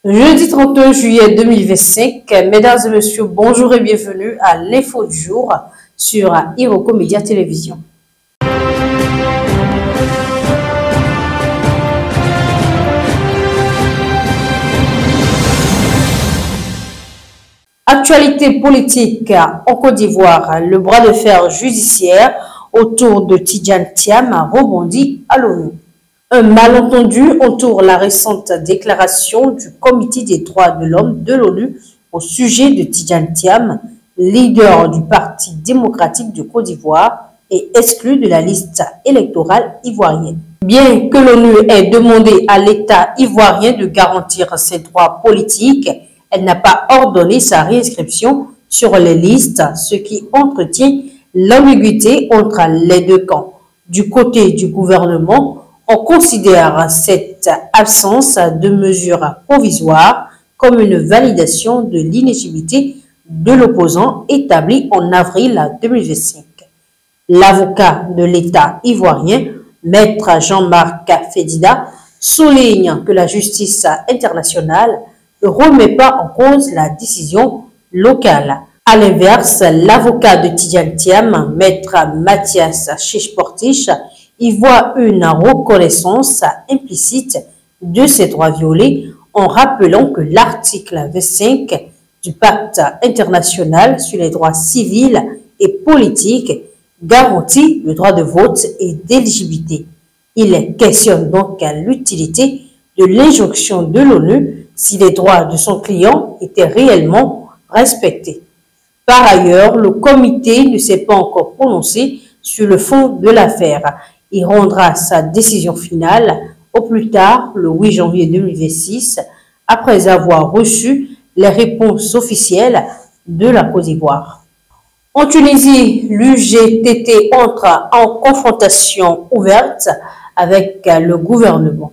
Jeudi 31 juillet 2025, mesdames et messieurs, bonjour et bienvenue à l'info du jour sur Iroko Média Télévision. Actualité politique en Côte d'Ivoire, le bras de fer judiciaire autour de Tidjane Thiam a rebondi à l'ONU. Un malentendu entoure la récente déclaration du Comité des droits de l'homme de l'ONU au sujet de Tidjane Thiam, leader du Parti démocratique de Côte d'Ivoire et exclu de la liste électorale ivoirienne. Bien que l'ONU ait demandé à l'État ivoirien de garantir ses droits politiques, elle n'a pas ordonné sa réinscription sur les listes, ce qui entretient l'ambiguïté entre les deux camps. Du côté du gouvernement, on considère cette absence de mesures provisoires comme une validation de l'inéligibilité de l'opposant établi en avril 2025. L'avocat de l'État ivoirien, maître Jean-Marc Fédida, souligne que la justice internationale ne remet pas en cause la décision locale. À l'inverse, l'avocat de Tidjane Thiam, maître Mathias Chichportiche, y voit une reconnaissance implicite de ses droits violés en rappelant que l'article 25 du Pacte international sur les droits civils et politiques garantit le droit de vote et d'éligibilité. Il questionne donc l'utilité de l'injonction de l'ONU si les droits de son client étaient réellement respectés. Par ailleurs, le comité ne s'est pas encore prononcé sur le fond de l'affaire. Il rendra sa décision finale au plus tard le 8 janvier 2026 après avoir reçu les réponses officielles de la Côte d'Ivoire. En Tunisie, l'UGTT entre en confrontation ouverte avec le gouvernement.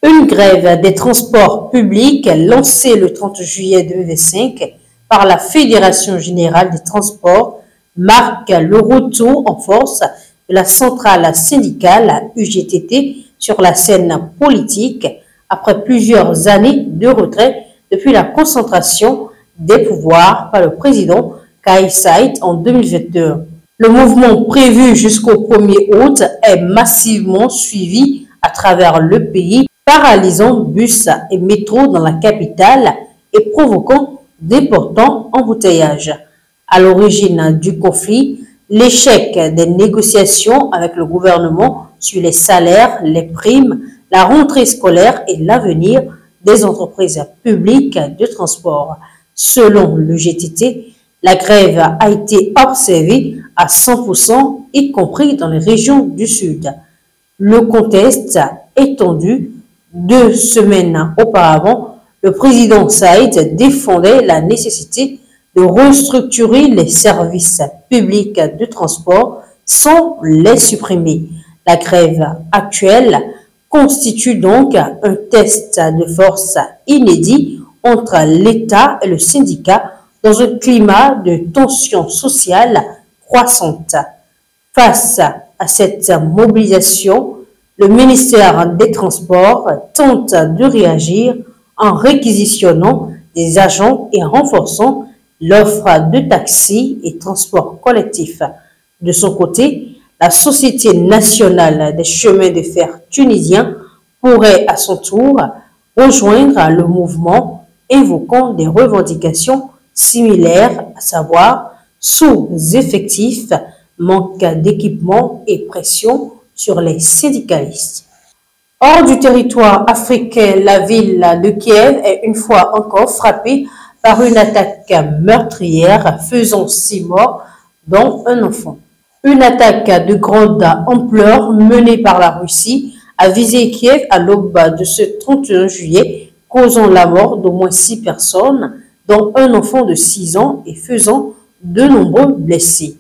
Une grève des transports publics lancée le 30 juillet 2025 par la Fédération générale des transports marque le retour en force de la centrale syndicale UGTT sur la scène politique après plusieurs années de retrait depuis la concentration des pouvoirs par le président Kais Saied en 2022. Le mouvement prévu jusqu'au 1er août est massivement suivi à travers le pays, paralysant bus et métro dans la capitale et provoquant d'importants embouteillages. À l'origine du conflit, l'échec des négociations avec le gouvernement sur les salaires, les primes, la rentrée scolaire et l'avenir des entreprises publiques de transport. Selon le GTT, la grève a été observée à 100%, y compris dans les régions du Sud. Le contexte étendu, 2 semaines auparavant, le président Saïd défendait la nécessité de restructurer les services publics de transport sans les supprimer. La grève actuelle constitue donc un test de force inédit entre l'État et le syndicat dans un climat de tension sociale croissante. Face à cette mobilisation, le ministère des Transports tente de réagir en réquisitionnant des agents et renforçant l'offre de taxis et transports collectifs. De son côté, la Société nationale des chemins de fer tunisiens pourrait à son tour rejoindre le mouvement, invoquant des revendications similaires, à savoir sous-effectifs, manque d'équipement et pression sur les syndicalistes. Hors du territoire africain, la ville de Kiev est une fois encore frappée par une attaque meurtrière faisant 6 morts, dont un enfant. Une attaque de grande ampleur menée par la Russie a visé Kiev à l'aube de ce 31 juillet, causant la mort d'au moins 6 personnes, dont un enfant de 6 ans et faisant de nombreux blessés.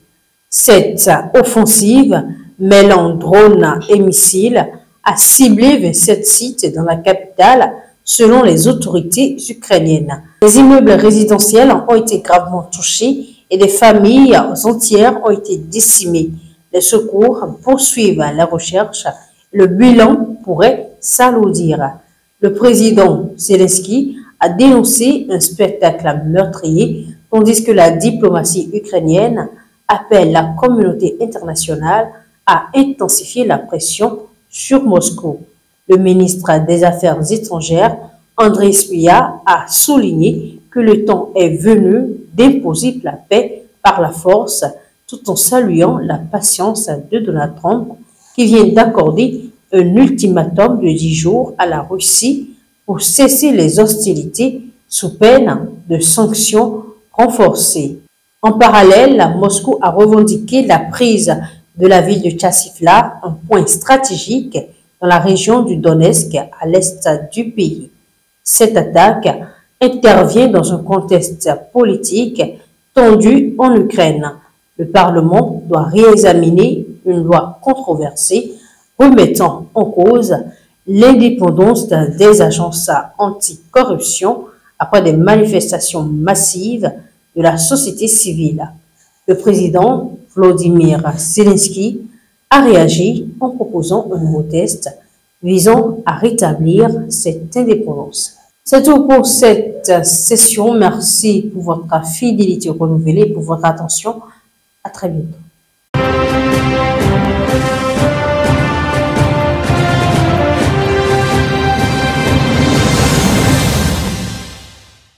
Cette offensive, mêlant drones et missiles, a ciblé 27 sites dans la capitale, selon les autorités ukrainiennes. Les immeubles résidentiels ont été gravement touchés et des familles entières ont été décimées. Les secours poursuivent la recherche. Le bilan pourrait s'alourdir. Le président Zelensky a dénoncé un spectacle meurtrier, tandis que la diplomatie ukrainienne appelle la communauté internationale à intensifier la pression sur Moscou. Le ministre des Affaires étrangères, Andriy Sybiha, a souligné que le temps est venu d'imposer la paix par la force, tout en saluant la patience de Donald Trump, qui vient d'accorder un ultimatum de 10 jours à la Russie pour cesser les hostilités sous peine de sanctions renforcées. En parallèle, Moscou a revendiqué la prise de la ville de Tchavivlar, un point stratégique dans la région du Donetsk à l'est du pays. Cette attaque intervient dans un contexte politique tendu en Ukraine. Le Parlement doit réexaminer une loi controversée remettant en cause l'indépendance des agences anticorruption après des manifestations massives de la société civile. Le président Volodymyr Zelensky a réagi en proposant un nouveau test visant à rétablir cette indépendance. C'est tout pour cette session. Merci pour votre fidélité renouvelée, pour votre attention. À très bientôt.